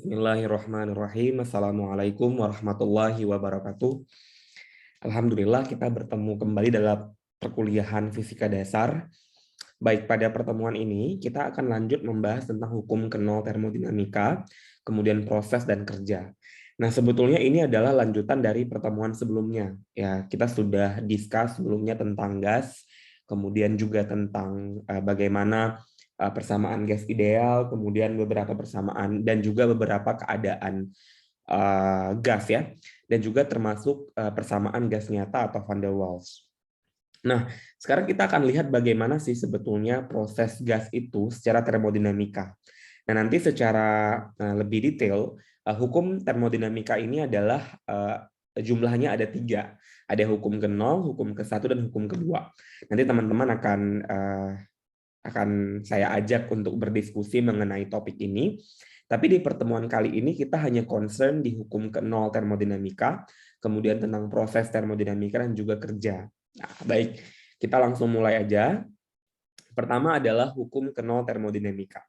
Bismillahirrahmanirrahim. Assalamualaikum warahmatullahi wabarakatuh. Alhamdulillah kita bertemu kembali dalam perkuliahan fisika dasar. Baik, pada pertemuan ini kita akan lanjut membahas tentang hukum kenal termodinamika, kemudian proses dan kerja. Nah, sebetulnya ini adalah lanjutan dari pertemuan sebelumnya. Ya, kita sudah discuss sebelumnya tentang gas, kemudian juga tentang bagaimana persamaan gas ideal, kemudian beberapa persamaan dan juga beberapa keadaan gas ya, dan juga termasuk persamaan gas nyata atau van der Waals. Nah, sekarang kita akan lihat bagaimana sih sebetulnya proses gas itu secara termodinamika. Nah, nanti secara lebih detail, hukum termodinamika ini adalah jumlahnya ada 3. Ada hukum ke-0, hukum ke-1, dan hukum kedua. Nanti teman-teman akan saya ajak untuk berdiskusi mengenai topik ini. Tapi di pertemuan kali ini kita hanya concern di hukum ke-0 termodinamika, kemudian tentang proses termodinamika dan juga kerja. Nah, baik, kita langsung mulai aja. Pertama adalah hukum ke-0 termodinamika.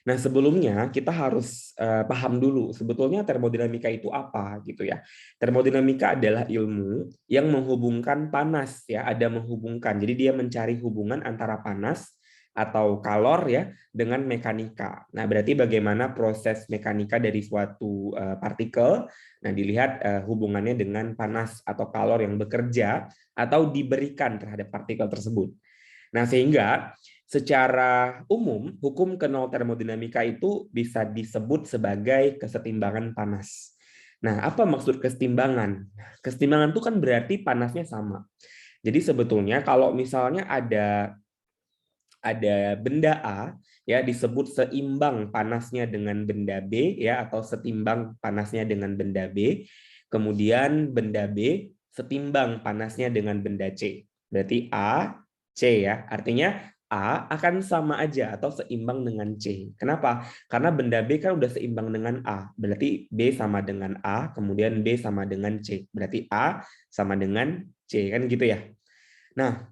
Nah, sebelumnya kita harus paham dulu sebetulnya termodinamika itu apa gitu ya. Termodinamika adalah ilmu yang menghubungkan panas ya, ada menghubungkan. Jadi dia mencari hubungan antara panas atau kalor ya dengan mekanika. Nah, berarti bagaimana proses mekanika dari suatu partikel. Nah, dilihat hubungannya dengan panas atau kalor yang bekerja atau diberikan terhadap partikel tersebut. Nah, sehingga secara umum hukum ke-0 termodinamika itu bisa disebut sebagai kesetimbangan panas. Nah, apa maksud kesetimbangan? Kesetimbangan itu kan berarti panasnya sama. Jadi sebetulnya kalau misalnya ada benda A ya disebut seimbang panasnya dengan benda B ya, atau setimbang panasnya dengan benda B. Kemudian benda B setimbang panasnya dengan benda C. Berarti A, C ya. Artinya A akan sama aja atau seimbang dengan C. Kenapa? Karena benda B kan udah seimbang dengan A. Berarti B sama dengan A, kemudian B sama dengan C. Berarti A sama dengan C, kan gitu ya. Nah,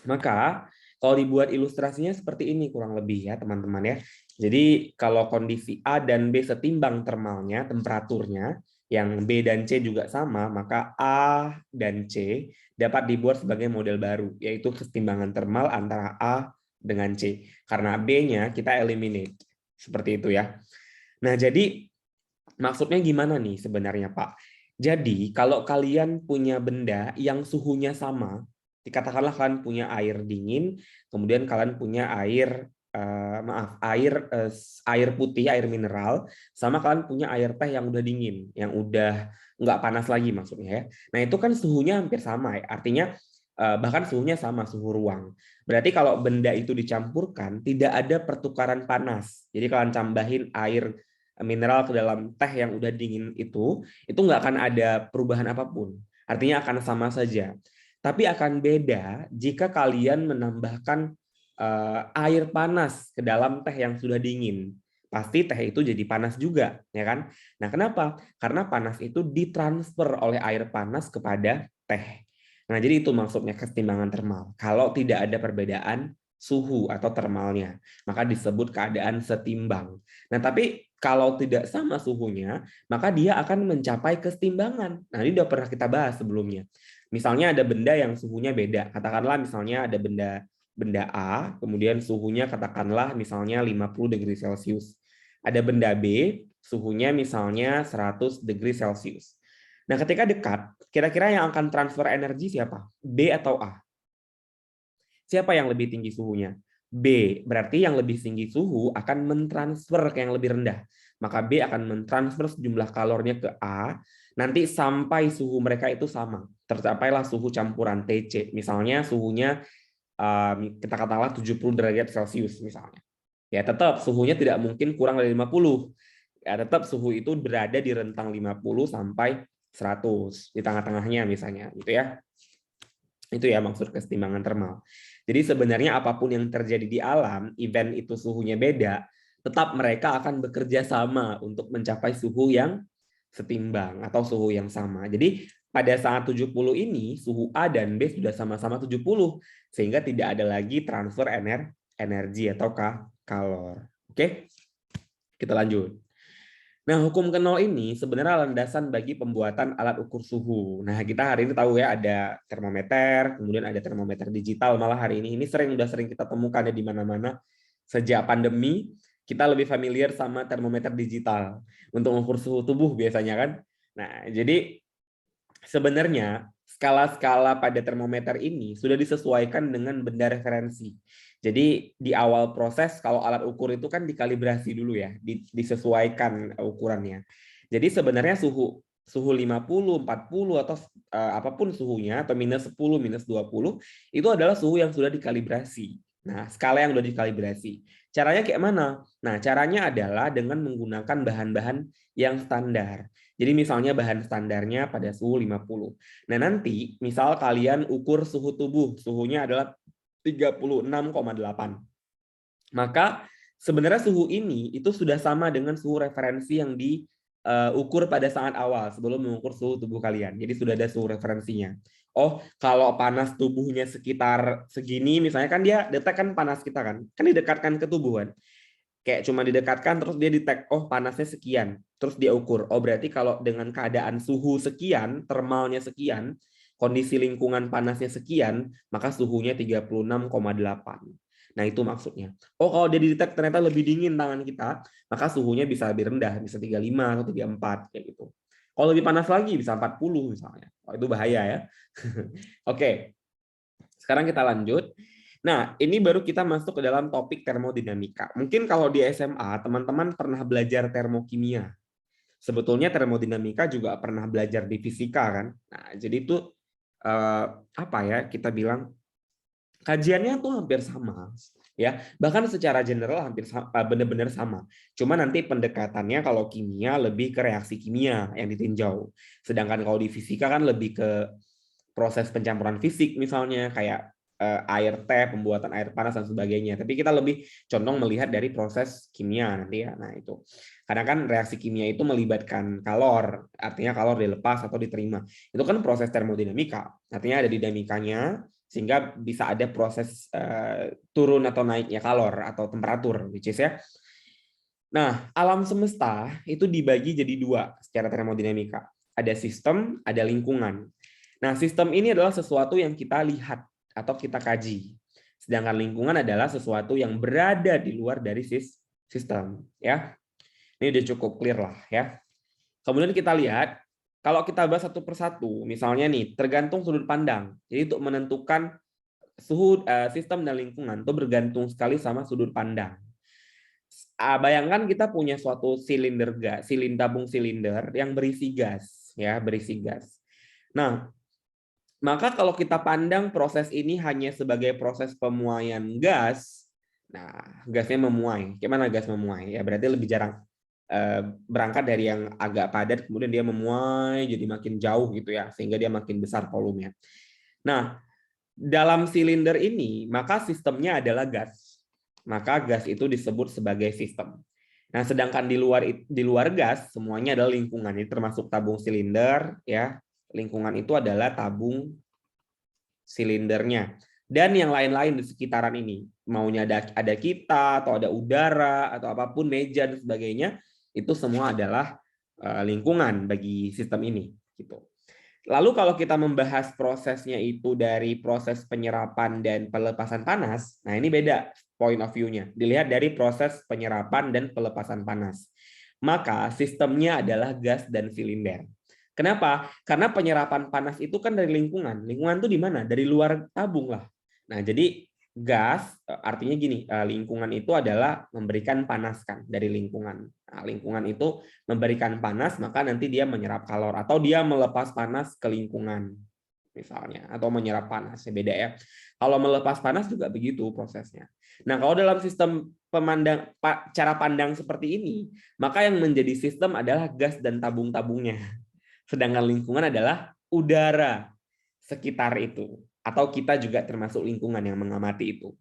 maka kalau dibuat ilustrasinya seperti ini kurang lebih ya teman-teman ya. Jadi kalau kondisi A dan B setimbang termalnya, temperaturnya, yang B dan C juga sama, maka A dan C dapat dibuat sebagai model baru, yaitu kesetimbangan termal antara A dengan C. Karena B-nya kita eliminate. Seperti itu ya. Nah, jadi maksudnya gimana nih sebenarnya, Pak? Jadi kalau kalian punya benda yang suhunya sama, dikatakanlah kalian punya air dingin, kemudian kalian punya air putih, air mineral, sama kalian punya air teh yang udah dingin, yang udah nggak panas lagi maksudnya ya. Nah, itu kan suhunya hampir sama ya. Artinya bahkan suhunya sama, suhu ruang. Berarti kalau benda itu dicampurkan, tidak ada pertukaran panas. Jadi kalian tambahin air mineral ke dalam teh yang udah dingin itu nggak akan ada perubahan apapun. Artinya akan sama saja. Tapi akan beda jika kalian menambahkan air panas ke dalam teh yang sudah dingin. Pasti teh itu jadi panas juga, ya kan? Nah, kenapa? Karena panas itu ditransfer oleh air panas kepada teh. Nah, jadi itu maksudnya kesetimbangan termal. Kalau tidak ada perbedaan suhu atau termalnya, maka disebut keadaan setimbang. Nah, tapi kalau tidak sama suhunya, maka dia akan mencapai kesetimbangan. Nah, ini sudah pernah kita bahas sebelumnya. Misalnya ada benda yang suhunya beda. Katakanlah misalnya ada benda A, kemudian suhunya katakanlah misalnya 50 degree Celcius. Ada benda B, suhunya misalnya 100 degree Celcius. Nah, ketika dekat, kira-kira yang akan transfer energi siapa? B atau A? Siapa yang lebih tinggi suhunya? B. Berarti yang lebih tinggi suhu akan mentransfer ke yang lebih rendah. Maka B akan mentransfer sejumlah kalornya ke A, nanti sampai suhu mereka itu sama. Tercapailah suhu campuran TC. Misalnya suhunya kita katakanlah 70 derajat Celcius misalnya. Ya, tetap suhunya tidak mungkin kurang dari 50. Ya, tetap suhu itu berada di rentang 50 sampai 100 di tengah-tengahnya misalnya gitu ya. Itu ya maksud kesetimbangan termal. Jadi sebenarnya apapun yang terjadi di alam, event itu suhunya beda, tetap mereka akan bekerja sama untuk mencapai suhu yang setimbang atau suhu yang sama. Jadi pada saat 70 ini, suhu A dan B sudah sama-sama 70, sehingga tidak ada lagi transfer energi atau kalor. Oke, kita lanjut. Nah, hukum ke-0 ini sebenarnya landasan bagi pembuatan alat ukur suhu. Nah, kita hari ini tahu ya ada termometer, kemudian ada termometer digital malah hari ini. Ini udah sering kita temukan ya di mana-mana. Sejak pandemi, kita lebih familiar sama termometer digital untuk mengukur suhu tubuh biasanya kan. Nah, jadi sebenarnya skala-skala pada termometer ini sudah disesuaikan dengan benda referensi. Jadi di awal proses kalau alat ukur itu kan dikalibrasi dulu ya, disesuaikan ukurannya. Jadi sebenarnya suhu 50, 40 atau apapun suhunya atau minus 10, minus 20 itu adalah suhu yang sudah dikalibrasi. Nah, skala yang sudah dikalibrasi. Caranya kayak mana? Nah, caranya adalah dengan menggunakan bahan-bahan yang standar. Jadi misalnya bahan standarnya pada suhu 50. Nah, nanti misal kalian ukur suhu tubuh, suhunya adalah 36,8. Maka sebenarnya suhu ini itu sudah sama dengan suhu referensi yang diukur pada saat awal sebelum mengukur suhu tubuh kalian. Jadi sudah ada suhu referensinya. Oh, kalau panas tubuhnya sekitar segini, misalnya kan dia detek kan panas kita kan didekatkan ke tubuh kan. Kayak cuma didekatkan terus dia detect, oh panasnya sekian, terus dia ukur. Oh berarti kalau dengan keadaan suhu sekian, thermalnya sekian, kondisi lingkungan panasnya sekian, maka suhunya 36,8. Nah itu maksudnya. Oh kalau dia detect ternyata lebih dingin tangan kita, maka suhunya bisa lebih rendah, bisa 35 atau 34 kayak gitu. Kalau lebih panas lagi bisa 40 misalnya. Oh, itu bahaya ya. Oke. Sekarang kita lanjut. Nah, ini baru kita masuk ke dalam topik termodinamika. Mungkin kalau di SMA, teman-teman pernah belajar termokimia. Sebetulnya termodinamika juga pernah belajar di fisika kan. Nah, jadi itu apa ya kita bilang kajiannya tuh hampir sama ya. Bahkan secara general hampir benar-benar sama. Cuma nanti pendekatannya kalau kimia lebih ke reaksi kimia yang ditinjau. Sedangkan kalau di fisika kan lebih ke proses pencampuran fisik misalnya kayak air teh, pembuatan air panas dan sebagainya. Tapi kita lebih condong melihat dari proses kimia nanti ya. Nah, itu. Karena kan reaksi kimia itu melibatkan kalor, artinya kalor dilepas atau diterima. Itu kan proses termodinamika. Artinya ada dinamikanya sehingga bisa ada proses turun atau naiknya kalor atau temperatur, which is ya. Nah, alam semesta itu dibagi jadi dua secara termodinamika. Ada sistem, ada lingkungan. Nah, sistem ini adalah sesuatu yang kita lihat atau kita kaji. Sedangkan lingkungan adalah sesuatu yang berada di luar dari sistem. Ya, ini udah cukup clear lah ya. Kemudian kita lihat, kalau kita bahas satu persatu, misalnya nih, tergantung sudut pandang. Jadi untuk menentukan suhu sistem dan lingkungan itu bergantung sekali sama sudut pandang. Bayangkan kita punya suatu silinder gas, tabung silinder yang berisi gas, ya, berisi gas. Nah, maka kalau kita pandang proses ini hanya sebagai proses pemuaian gas, nah gasnya memuai. Gimana gas memuai? Ya berarti lebih jarang berangkat dari yang agak padat, kemudian dia memuai jadi makin jauh gitu ya, sehingga dia makin besar volumenya. Nah, dalam silinder ini maka sistemnya adalah gas. Maka gas itu disebut sebagai sistem. Nah, sedangkan di luar gas semuanya adalah lingkungan. Ini termasuk tabung silinder ya. Lingkungan itu adalah tabung silindernya dan yang lain-lain di sekitaran ini. Maunya ada kita atau ada udara atau apapun meja dan sebagainya, itu semua adalah lingkungan bagi sistem ini gitu. Lalu kalau kita membahas prosesnya itu dari proses penyerapan dan pelepasan panas, nah ini beda point of view-nya. Dilihat dari proses penyerapan dan pelepasan panas. Maka sistemnya adalah gas dan silinder. Kenapa? Karena penyerapan panas itu kan dari lingkungan. Lingkungan itu di mana? Dari luar tabung lah. Nah, jadi gas artinya gini, lingkungan itu adalah memberikan panas kan dari lingkungan. Nah, lingkungan itu memberikan panas, maka nanti dia menyerap kalor atau dia melepas panas ke lingkungan misalnya atau menyerap panas. Beda ya. Kalau melepas panas juga begitu prosesnya. Nah, kalau dalam sistem cara pandang seperti ini, maka yang menjadi sistem adalah gas dan tabung-tabungnya. Sedangkan lingkungan adalah udara sekitar itu. Atau kita juga termasuk lingkungan yang mengamati itu.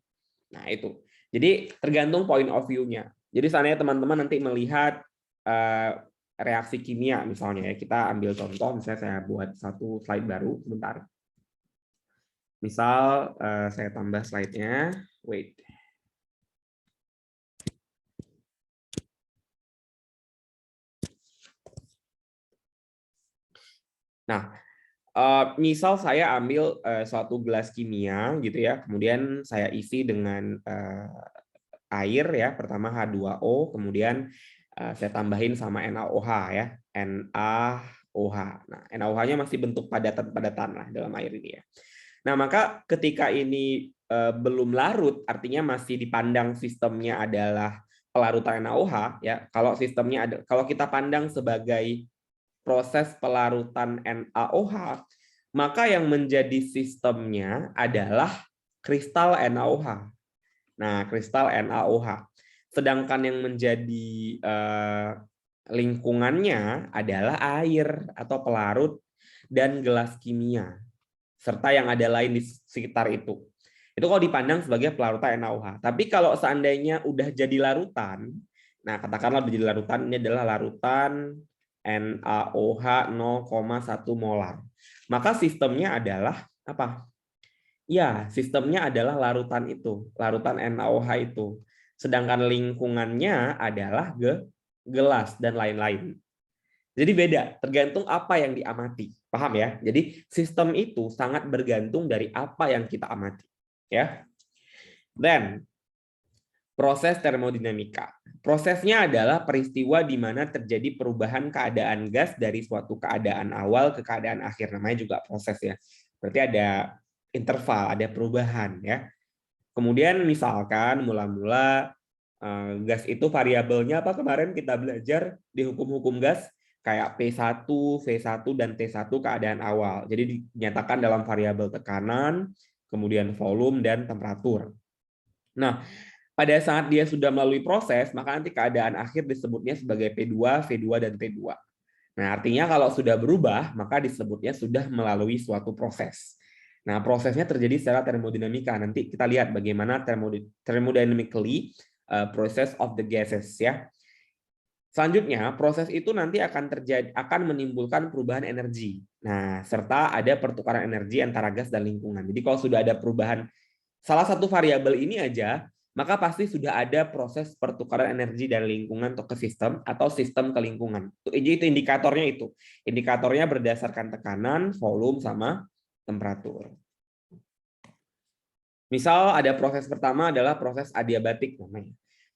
Nah, itu. Jadi tergantung point of view-nya. Jadi seandainya teman-teman nanti melihat reaksi kimia misalnya ya, kita ambil contoh, misalnya saya buat satu slide baru sebentar. Misal saya tambah slide-nya. Wait. Nah, misal saya ambil suatu gelas kimia gitu ya, kemudian saya isi dengan air ya, pertama H2O, kemudian saya tambahin sama NaOH ya, NaOH. Nah, NaOH-nya masih bentuk padatan-padatan lah dalam air ini ya. Nah, maka ketika ini belum larut, artinya masih dipandang sistemnya adalah pelarutan NaOH ya. Kalau sistemnya ada, kalau kita pandang sebagai proses pelarutan NaOH, maka yang menjadi sistemnya adalah kristal NaOH. Nah, kristal NaOH. Sedangkan yang menjadi lingkungannya adalah air atau pelarut dan gelas kimia, serta yang ada lain di sekitar itu. Itu kalau dipandang sebagai pelarutan NaOH. Tapi kalau seandainya udah jadi larutan, nah katakanlah udah jadi larutan, ini adalah larutan NaOH 0,1 molar. Maka sistemnya adalah apa? Ya, sistemnya adalah larutan itu, larutan NaOH itu. Sedangkan lingkungannya adalah gelas dan lain-lain. Jadi beda, tergantung apa yang diamati. Paham ya? Jadi sistem itu sangat bergantung dari apa yang kita amati. Ya. Dan proses termodinamika. Prosesnya adalah peristiwa di mana terjadi perubahan keadaan gas dari suatu keadaan awal ke keadaan akhir. Namanya juga proses ya. Berarti ada interval, ada perubahan ya. Kemudian misalkan mula-mula gas itu variabelnya apa kemarin kita belajar di hukum-hukum gas kayak P1, V1 dan T1 keadaan awal. Jadi dinyatakan dalam variabel tekanan, kemudian volume dan temperatur. Nah, pada saat dia sudah melalui proses, maka nanti keadaan akhir disebutnya sebagai P2, V2 dan T2. Nah, artinya kalau sudah berubah, maka disebutnya sudah melalui suatu proses. Nah, prosesnya terjadi secara termodinamika. Nanti kita lihat bagaimana thermodynamically process of the gases ya. Selanjutnya, proses itu nanti akan menimbulkan perubahan energi. Nah, serta ada pertukaran energi antara gas dan lingkungan. Jadi kalau sudah ada perubahan salah satu variabel ini aja, maka pasti sudah ada proses pertukaran energi dari lingkungan ke sistem atau sistem ke lingkungan. Itu indikatornya itu. Indikatornya berdasarkan tekanan, volume, sama temperatur. Misal ada proses pertama adalah proses adiabatik namanya.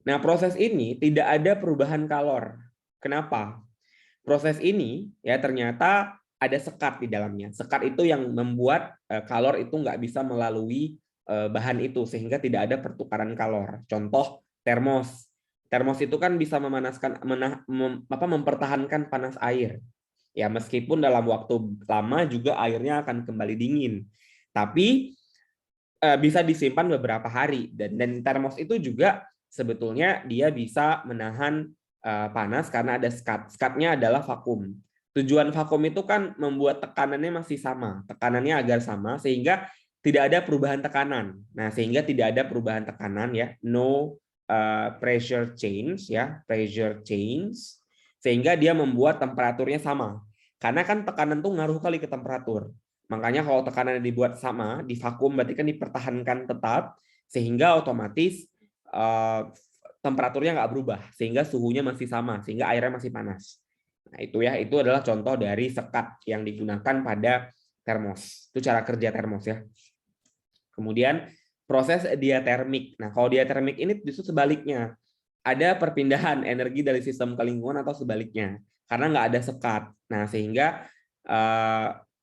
Nah, proses ini tidak ada perubahan kalor. Kenapa? Proses ini ya ternyata ada sekat di dalamnya. Sekat itu yang membuat kalor itu nggak bisa melalui bahan itu sehingga tidak ada pertukaran kalor. Contoh termos. Termos itu kan bisa memanaskan mempertahankan panas air. Ya meskipun dalam waktu lama juga airnya akan kembali dingin. Tapi bisa disimpan beberapa hari dan termos itu juga sebetulnya dia bisa menahan panas karena ada skat. Skatnya adalah vakum. Tujuan vakum itu kan membuat tekanannya masih sama, tekanannya agar sama sehingga tidak ada perubahan tekanan. Nah, sehingga tidak ada perubahan tekanan ya, no pressure change ya, pressure change sehingga dia membuat temperaturnya sama. Karena kan tekanan tuh ngaruh kali ke temperatur. Makanya kalau tekanannya dibuat sama, di vakum berarti kan dipertahankan tetap, sehingga otomatis temperaturnya nggak berubah, sehingga suhunya masih sama, sehingga airnya masih panas. Nah itu ya, itu adalah contoh dari sekat yang digunakan pada termos. Itu cara kerja termos ya. Kemudian proses diatermik. Nah kalau diatermik ini justru sebaliknya. Ada perpindahan energi dari sistem ke lingkungan atau sebaliknya. Karena nggak ada sekat. Nah sehingga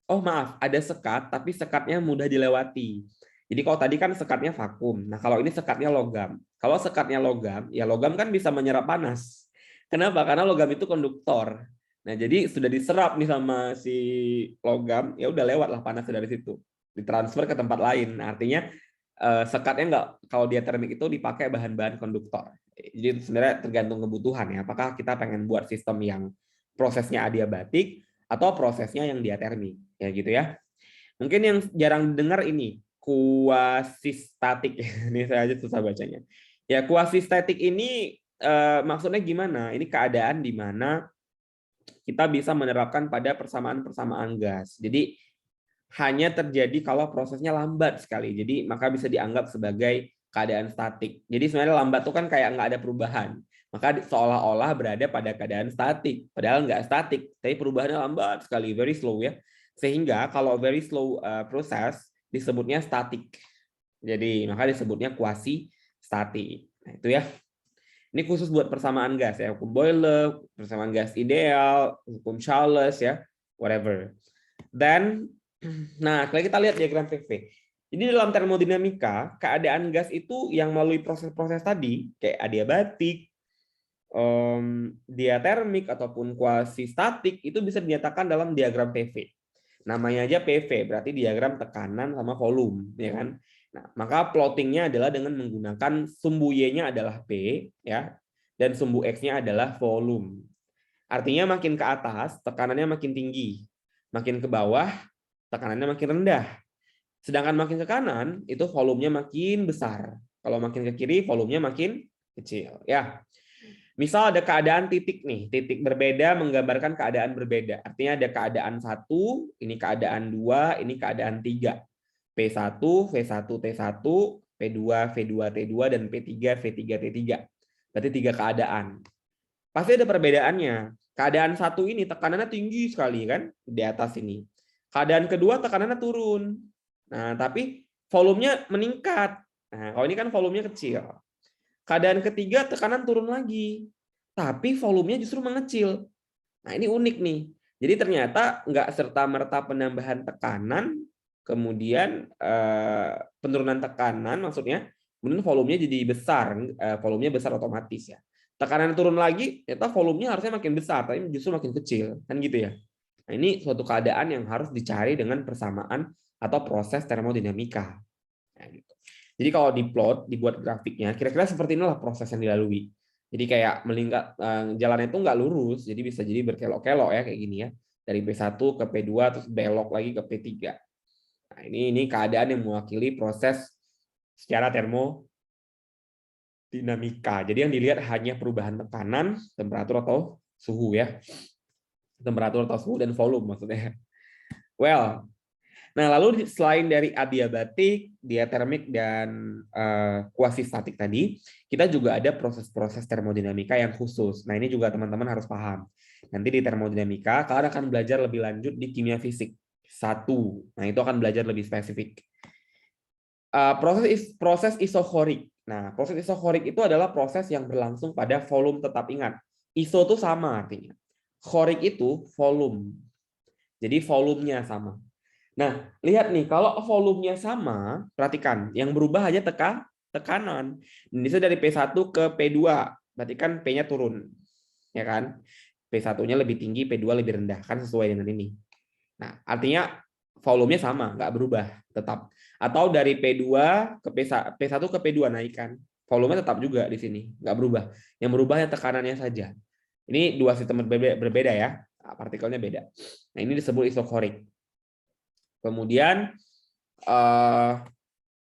oh maaf, ada sekat, tapi sekatnya mudah dilewati. Jadi kalau tadi kan sekatnya vakum. Nah kalau ini sekatnya logam. Kalau sekatnya logam, ya logam kan bisa menyerap panas. Kenapa? Karena logam itu konduktor. Nah jadi sudah diserap nih sama si logam, ya udah lewat lah panas dari situ. Ditransfer ke tempat lain. Nah, artinya sekatnya nggak, kalau dia termik itu dipakai bahan-bahan konduktor. Jadi sebenarnya tergantung kebutuhan ya. Apakah kita pengen buat sistem yang prosesnya adiabatik atau prosesnya yang diatermik ya gitu ya. Mungkin yang jarang dengar ini kuasistatik. Ini saya aja susah bacanya. Ya kuasistatik ini maksudnya gimana? Ini keadaan di mana kita bisa menerapkan pada persamaan-persamaan gas. Jadi hanya terjadi kalau prosesnya lambat sekali. Jadi maka bisa dianggap sebagai keadaan statik. Jadi sebenarnya lambat itu kan kayak nggak ada perubahan. Maka seolah-olah berada pada keadaan statik. Padahal nggak statik, tapi perubahannya lambat sekali, very slow ya. Sehingga kalau very slow proses disebutnya statik. Jadi maka disebutnya quasi statik. Nah, itu ya. Ini khusus buat persamaan gas ya, hukum Boyle, persamaan gas ideal, hukum Charles ya, whatever. Dan nah, kalau kita lihat diagram PV. Jadi dalam termodinamika, keadaan gas itu yang melalui proses-proses tadi kayak adiabatik, diatermik ataupun kuasi statik itu bisa dinyatakan dalam diagram PV. Namanya aja PV, berarti diagram tekanan sama volume, ya kan? Nah, maka plottingnya adalah dengan menggunakan sumbu Y-nya adalah P, ya, dan sumbu X-nya adalah volume. Artinya makin ke atas, tekanannya makin tinggi. Makin ke bawah, tekanannya makin rendah. Sedangkan makin ke kanan, itu volumenya makin besar. Kalau makin ke kiri, volumenya makin kecil. Ya, misal ada keadaan titik nih, titik berbeda menggambarkan keadaan berbeda. Artinya ada keadaan 1, ini keadaan 2, ini keadaan 3. P1, V1, T1, P2, V2, T2, dan P3, V3, T3. Berarti 3 keadaan. Pasti ada perbedaannya. Keadaan 1 ini tekanannya tinggi sekali kan di atas ini. Keadaan kedua tekanannya turun. Nah, tapi volumenya meningkat. Nah, kalau ini kan volumenya kecil. Keadaan ketiga tekanan turun lagi, tapi volumenya justru mengecil. Nah, ini unik nih. Jadi ternyata nggak serta-merta penambahan tekanan, kemudian penurunan tekanan, maksudnya kemudian volumenya jadi besar, volumenya besar otomatis ya. Tekanan turun lagi, ternyata volumenya harusnya makin besar, tapi justru makin kecil, kan gitu ya. Nah, ini suatu keadaan yang harus dicari dengan persamaan atau proses termodinamika. Nah, gitu. Jadi kalau diplot, dibuat grafiknya, kira-kira seperti inilah proses yang dilalui. Jadi kayak melingkar, jalannya itu nggak lurus, jadi bisa jadi berkelok-kelok ya kayak gini ya. Dari P1 ke P2 terus belok lagi ke P3. Nah, ini keadaan yang mewakili proses secara termodinamika. Jadi yang dilihat hanya perubahan tekanan, temperatur atau suhu ya. Temperatur atau suhu dan volume maksudnya. Well, nah, lalu selain dari adiabatik, diatermik, dan kuasi statik tadi, kita juga ada proses-proses termodinamika yang khusus. Nah, ini juga teman-teman harus paham. Nanti di termodinamika, kalian akan belajar lebih lanjut di kimia fisik 1. Nah, itu akan belajar lebih spesifik. Proses isokorik. Nah, proses isokorik itu adalah proses yang berlangsung pada volume tetap. Ingat, iso itu sama artinya. Korik itu volume. Jadi volumenya sama. Nah, lihat nih, kalau volumenya sama, perhatikan, yang berubah hanya tekanan. Ini dari P1 ke P2, berarti kan P-nya turun. Ya kan? P1-nya lebih tinggi, P2 lebih rendah, kan sesuai dengan ini. Nah, artinya volumenya sama, nggak berubah, tetap. Atau dari P2 ke P1 ke P2 naikkan. Volumenya tetap juga di sini, nggak berubah. Yang berubah hanya tekanannya saja. Ini dua sistem berbeda ya, partikelnya beda. Nah, ini disebut isokorik. Kemudian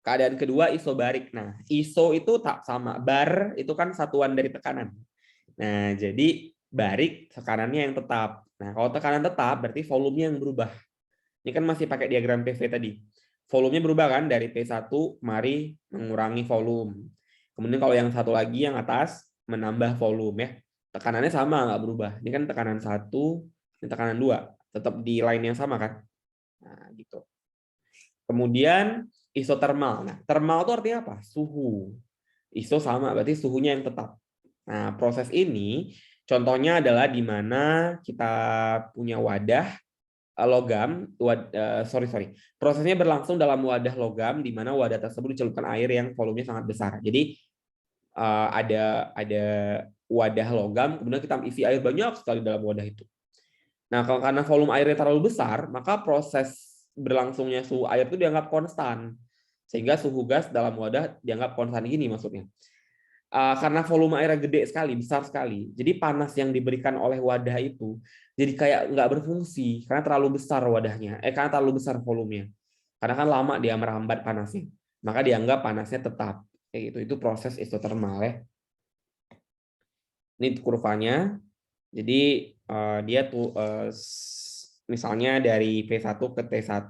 keadaan kedua isobarik. Nah, iso itu tak sama. Bar itu kan satuan dari tekanan. Nah, jadi barik tekanannya yang tetap. Nah, kalau tekanan tetap berarti volumenya yang berubah. Ini kan masih pakai diagram PV tadi. Volumenya berubah kan dari P1 mari mengurangi volume. Kemudian kalau yang satu lagi yang atas menambah volume ya. Tekanannya sama nggak berubah. Ini kan tekanan 1, ini tekanan 2. Tetap di line yang sama kan. Nah, gitu. Kemudian isotermal. Nah, termal itu artinya apa? Suhu. Iso sama, berarti suhunya yang tetap. Nah, proses ini contohnya adalah di mana kita punya wadah logam, prosesnya berlangsung dalam wadah logam di mana wadah tersebut dicelupkan air yang volumenya sangat besar. Jadi ada wadah logam, kemudian kita isi air banyak sekali dalam wadah itu. Nah, karena volume airnya terlalu besar, maka proses berlangsungnya suhu air itu dianggap konstan. Sehingga suhu gas dalam wadah dianggap konstan gini maksudnya. Karena volume airnya gede sekali, besar sekali. Jadi panas yang diberikan oleh wadah itu jadi kayak nggak berfungsi karena terlalu besar wadahnya. Karena terlalu besar volumenya. Karena kan lama dia merambat panasnya. Maka dianggap panasnya tetap. Kayak gitu. Itu proses isotermal ya. Ini kurvanya. Jadi dia tuh misalnya dari P1 ke T1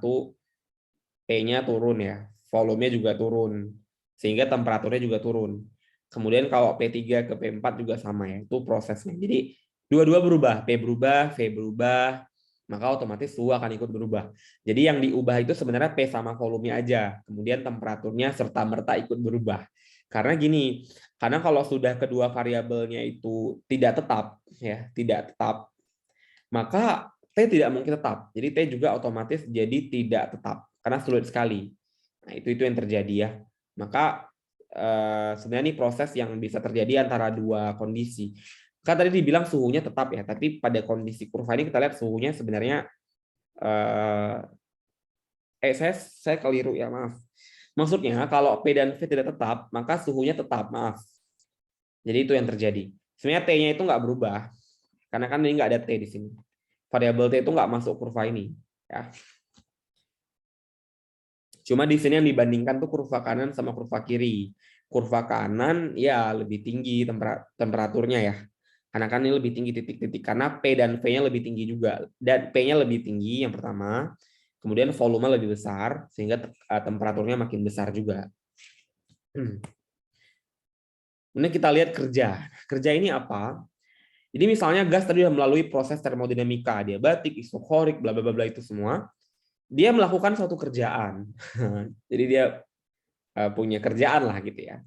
P-nya turun ya, volumenya juga turun, sehingga temperaturnya juga turun. Kemudian kalau P3 ke P4 juga sama ya, itu prosesnya. Jadi dua-dua berubah, P berubah, V berubah, maka otomatis suhu akan ikut berubah. Jadi yang diubah itu sebenarnya P sama volumenya aja, kemudian temperaturnya serta-merta ikut berubah. Karena gini, karena kalau sudah kedua variabelnya itu tidak tetap, ya, tidak tetap, maka T tidak mungkin tetap. Jadi T juga otomatis jadi tidak tetap karena sulit sekali. Nah, itu yang terjadi ya. Maka sebenarnya ini proses yang bisa terjadi antara dua kondisi. Kan tadi dibilang suhunya tetap ya, tapi pada kondisi kurva ini kita lihat suhunya sebenarnya saya keliru ya, maaf. Maksudnya kalau P dan V tidak tetap, maka suhunya tetap, maaf. Jadi itu yang terjadi. Sebenarnya T-nya itu nggak berubah, karena kan ini nggak ada T di sini. Variabel T itu nggak masuk kurva ini. Ya. Cuma di sini yang dibandingkan tuh kurva kanan sama kurva kiri. Kurva kanan ya lebih tinggi temperaturnya ya. Karena kan ini lebih tinggi titik-titik. Karena P dan V-nya lebih tinggi juga. Dan P-nya lebih tinggi yang pertama. Kemudian volume lebih besar, sehingga temperaturnya makin besar juga. Kemudian kita lihat kerja. Kerja ini apa? Jadi misalnya gas tadi sudah melalui proses termodinamika, adiabatik, isokorik, bla bla bla itu semua. Dia melakukan suatu kerjaan. Jadi dia punya kerjaan lah gitu ya.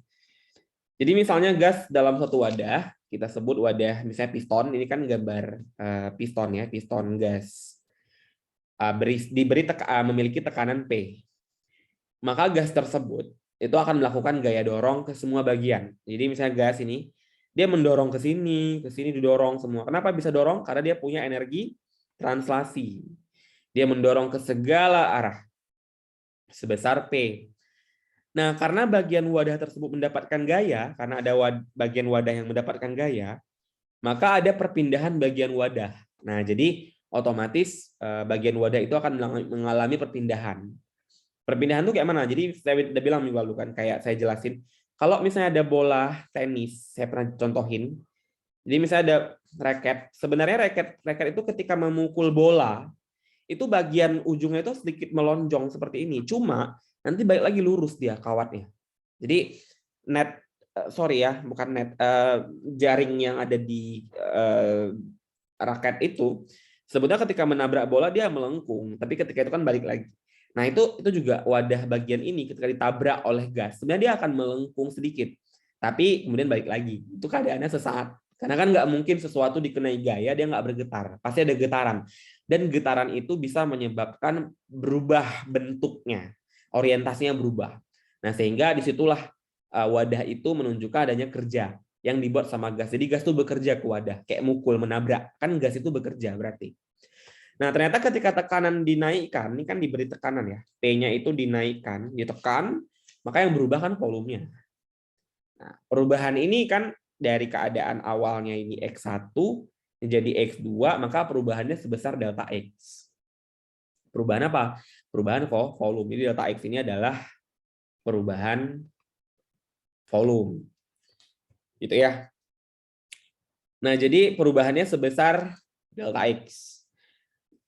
Jadi misalnya gas dalam suatu wadah, kita sebut wadah misalnya piston, ini kan gambar piston ya, piston gas. Memiliki tekanan P. Maka gas tersebut itu akan melakukan gaya dorong ke semua bagian. Jadi misalnya gas ini, dia mendorong ke sini didorong semua. Kenapa bisa dorong? Karena dia punya energi translasi. Dia mendorong ke segala arah sebesar P. Nah, karena bagian wadah tersebut mendapatkan gaya, karena ada bagian wadah yang mendapatkan gaya, maka ada perpindahan bagian wadah. Nah, jadi otomatis bagian wadah itu akan mengalami perpindahan. Perpindahan itu kayak mana? Jadi saya udah bilang minggu lalu kan, kayak saya jelasin. Kalau misalnya ada bola tenis, saya pernah contohin. Jadi misalnya ada raket. Sebenarnya raket itu ketika memukul bola, itu bagian ujungnya itu sedikit melonjong seperti ini. Cuma nanti balik lagi lurus dia kawatnya. Jadi bukan net, jaring yang ada di raket itu sebetulnya ketika menabrak bola dia melengkung, tapi ketika itu kan balik lagi. Nah itu juga wadah bagian ini ketika ditabrak oleh gas, sebenarnya dia akan melengkung sedikit, tapi kemudian balik lagi. Itu keadaannya sesaat. Karena kan nggak mungkin sesuatu dikenai gaya dia nggak bergetar, pasti ada getaran. Dan getaran itu bisa menyebabkan berubah bentuknya, orientasinya berubah. Nah sehingga disitulah wadah itu menunjukkan adanya kerja yang dibuat sama gas. Jadi gas itu bekerja ke wadah, kayak mukul, menabrak. Kan gas itu bekerja berarti. Nah ternyata ketika tekanan dinaikkan, ini kan diberi tekanan ya, P-nya itu dinaikkan, ditekan, maka yang berubah kan volumenya. Nah, perubahan ini kan dari keadaan awalnya ini X1 menjadi X2, maka perubahannya sebesar delta X. Perubahan apa? Perubahan volume. Jadi delta X ini adalah perubahan volume. Gitu ya. Nah, jadi perubahannya sebesar delta X.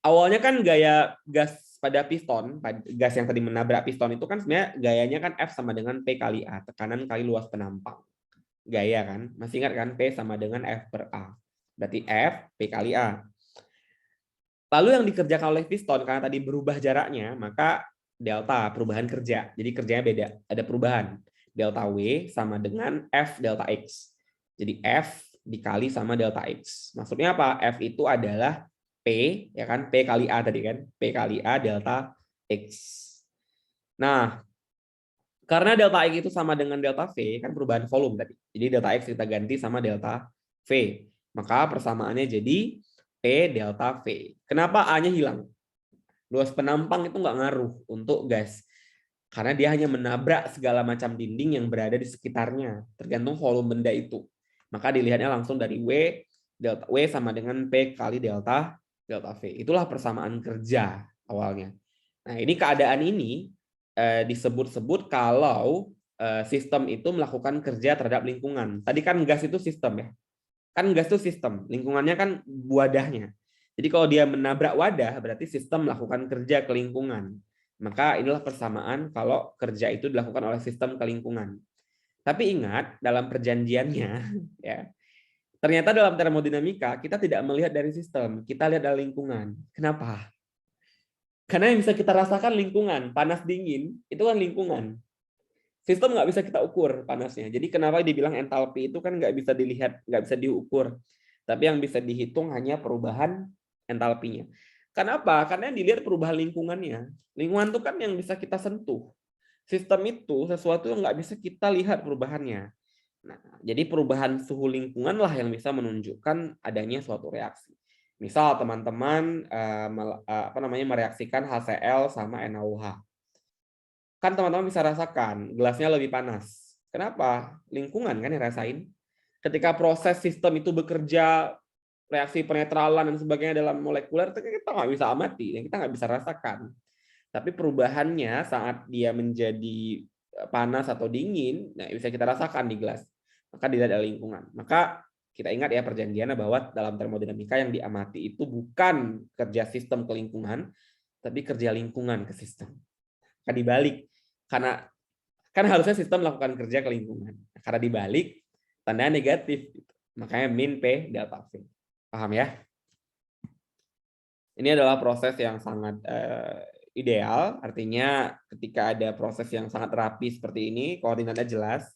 Awalnya kan gaya gas pada piston, gas yang tadi menabrak piston itu kan sebenarnya gayanya kan F sama dengan P kali A, tekanan kali luas penampang. Gaya kan? Masih ingat kan? P sama dengan F per A. Berarti F, P kali A. Lalu yang dikerjakan oleh piston, karena tadi berubah jaraknya, maka delta, perubahan kerja. Jadi kerjanya beda, ada perubahan. Delta W sama dengan F delta X. Jadi F dikali sama delta X. Maksudnya apa? F itu adalah P, ya kan? P kali A tadi kan? P kali A delta X. Nah, karena delta X itu sama dengan delta V, kan perubahan volume tadi. Jadi delta X kita ganti sama delta V. Maka persamaannya jadi P delta V. Kenapa A-nya hilang? Luas penampang itu nggak ngaruh untuk gas. Karena dia hanya menabrak segala macam dinding yang berada di sekitarnya. Tergantung volume benda itu. Maka dilihatnya langsung dari W, delta W sama dengan P kali delta V. Itulah persamaan kerja awalnya. Nah ini keadaan ini disebut-sebut kalau sistem itu melakukan kerja terhadap lingkungan. Tadi kan gas itu sistem ya. Kan gas itu sistem, lingkungannya kan wadahnya. Jadi kalau dia menabrak wadah, berarti sistem melakukan kerja ke lingkungan. Maka inilah persamaan kalau kerja itu dilakukan oleh sistem ke lingkungan. Tapi ingat, dalam perjanjiannya, ya, Ternyata dalam termodinamika kita tidak melihat dari sistem, kita lihat dari lingkungan. Kenapa? Karena yang bisa kita rasakan lingkungan, panas dingin itu kan lingkungan. Sistem nggak bisa kita ukur panasnya. Jadi kenapa dibilang entalpi itu kan nggak bisa dilihat, nggak bisa diukur. Tapi yang bisa dihitung hanya perubahan entalpinya. Kenapa? Karena yang dilihat perubahan lingkungannya. Lingkungan itu kan yang bisa kita sentuh. Sistem itu sesuatu yang nggak bisa kita lihat perubahannya. Nah, jadi perubahan suhu lingkungan lah yang bisa menunjukkan adanya suatu reaksi. Misal teman-teman mereaksikan HCl sama NaOH. Kan teman-teman bisa rasakan gelasnya lebih panas. Kenapa? Lingkungan kan yang rasain. Ketika proses sistem itu bekerja, reaksi penetralan dan sebagainya dalam molekuler, kita nggak bisa amati, kita nggak bisa rasakan. Tapi perubahannya saat dia menjadi panas atau dingin, nah bisa kita rasakan di gelas. Maka dilihat dari lingkungan. Maka kita ingat ya perjanjiannya bahwa dalam termodinamika yang diamati itu bukan kerja sistem ke lingkungan, tapi kerja lingkungan ke sistem. Maka dibalik. Karena kan harusnya sistem melakukan kerja ke lingkungan. Karena dibalik, tandanya negatif. Makanya min P delta V. Paham ya? Ini adalah proses yang sangat ideal. Artinya ketika ada proses yang sangat rapi seperti ini, koordinatnya jelas.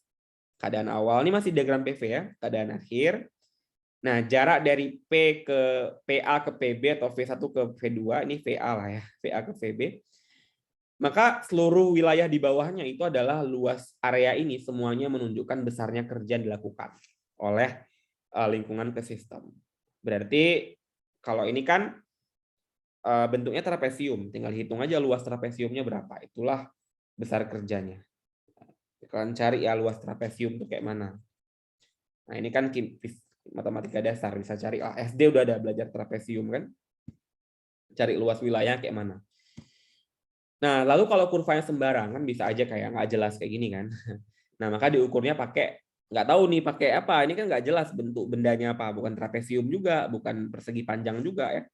Keadaan awal, ini masih diagram PV ya, keadaan akhir. Nah, jarak dari P ke PA ke PB atau V1 ke V2, ini VA lah ya, VA ke VB. Maka seluruh wilayah di bawahnya itu adalah luas area ini semuanya menunjukkan besarnya kerja yang dilakukan oleh lingkungan ke sistem. Berarti kalau ini kan bentuknya trapesium, tinggal hitung aja luas trapesiumnya berapa, itulah besar kerjanya. Kalian cari ya luas trapesium itu kayak mana. Nah ini kan matematika dasar, bisa cari, SD udah ada belajar trapesium kan, cari luas wilayah kayak mana. Nah, lalu kalau kurvanya sembarangan bisa aja kayak nggak jelas kayak gini kan. Nah, maka diukurnya pakai, nggak tahu nih pakai apa. Ini kan nggak jelas bentuk bendanya apa. Bukan trapesium juga, bukan persegi panjang juga ya.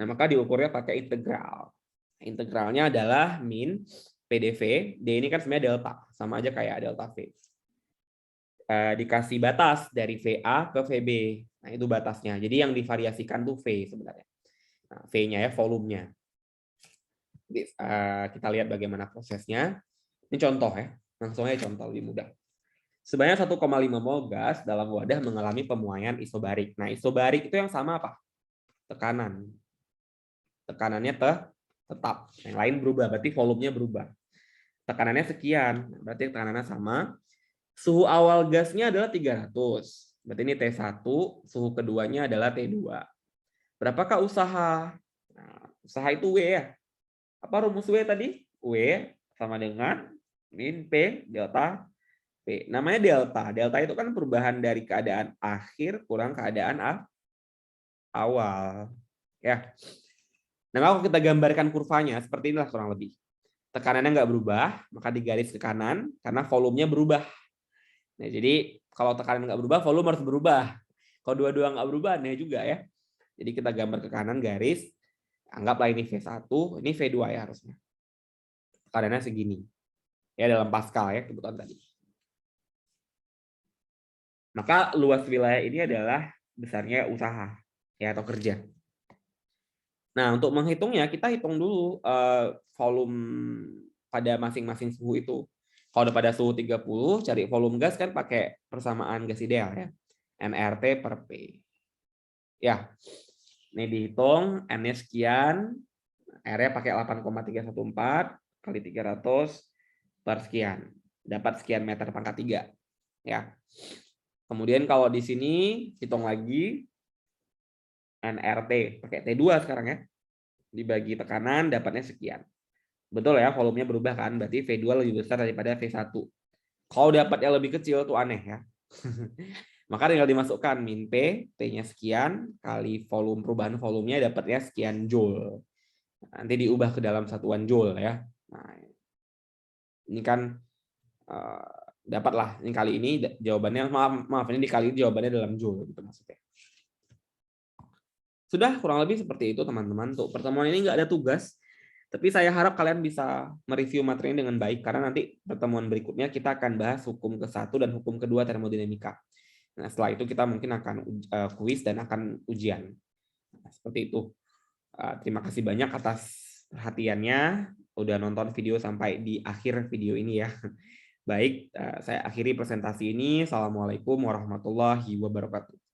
Nah, maka diukurnya pakai integral. Integralnya adalah min PDV. D ini kan sebenarnya delta. Sama aja kayak delta V. Dikasih batas dari VA ke VB. Nah, itu batasnya. Jadi yang divariasikan tuh V sebenarnya. Nah, V-nya ya, volumenya. Kita lihat bagaimana prosesnya. Ini contoh ya, langsung aja contoh lebih mudah. Sebanyak 1,5 mol gas dalam wadah mengalami pemuaian isobarik. Nah, isobarik itu yang sama apa? Tekanan. Tekanannya tetap. Yang lain berubah, berarti volumenya berubah. Tekanannya sekian, berarti tekanannya sama. Suhu awal gasnya adalah 300. Berarti ini T1, suhu keduanya adalah T2. Berapakah usaha? Nah, usaha itu W ya. Apa rumus W tadi? W sama dengan min P delta P. Namanya delta. Delta itu kan perubahan dari keadaan akhir kurang keadaan awal. Ya. Nah, kalau kita gambarkan kurvanya seperti inilah kurang lebih. Tekanannya nggak berubah, maka digaris ke kanan karena volumenya berubah. Nah, jadi kalau tekanan nggak berubah, volume harus berubah. Kalau dua-dua nggak berubah, aneh juga ya. Jadi kita gambar ke kanan garis. Anggaplah ini V1, ini V2 ya harusnya. Tekanannya segini. Ya dalam Pascal ya kebetulan tadi. Maka luas wilayah ini adalah besarnya usaha ya atau kerja. Nah, untuk menghitungnya kita hitung dulu volume pada masing-masing suhu itu. Kalau udah pada suhu 30, cari volume gas kan pakai persamaan gas ideal ya. nRT per P. Ya. Ini dihitung N-nya sekian, R-nya pakai 8,314 kali 300 per sekian. Dapat sekian meter pangkat 3. Ya. Kemudian kalau di sini hitung lagi nRT pakai T2 sekarang ya. Dibagi tekanan dapatnya sekian. Betul ya, volumenya berubah kan? Berarti V2 lebih besar daripada V1. Kalau dapatnya lebih kecil tuh aneh ya. Maka tinggal dimasukkan min P, P-nya sekian kali volume, perubahan volumenya dapatnya sekian joule. Nanti diubah ke dalam satuan joule ya. Nah, ini kan dapatlah ini kali ini jawabannya maaf ini dikali jawabannya dalam joule gitu maksudnya. Sudah kurang lebih seperti itu teman-teman. Untuk pertemuan ini nggak ada tugas, tapi saya harap kalian bisa mereview materinya dengan baik karena nanti pertemuan berikutnya kita akan bahas hukum ke-1 dan hukum kedua termodinamika. Nah, setelah itu kita mungkin akan kuis dan akan ujian. Nah, seperti itu. Terima kasih banyak atas perhatiannya, udah nonton video sampai di akhir video ini ya. Baik, saya akhiri presentasi ini. Assalamualaikum warahmatullahi wabarakatuh.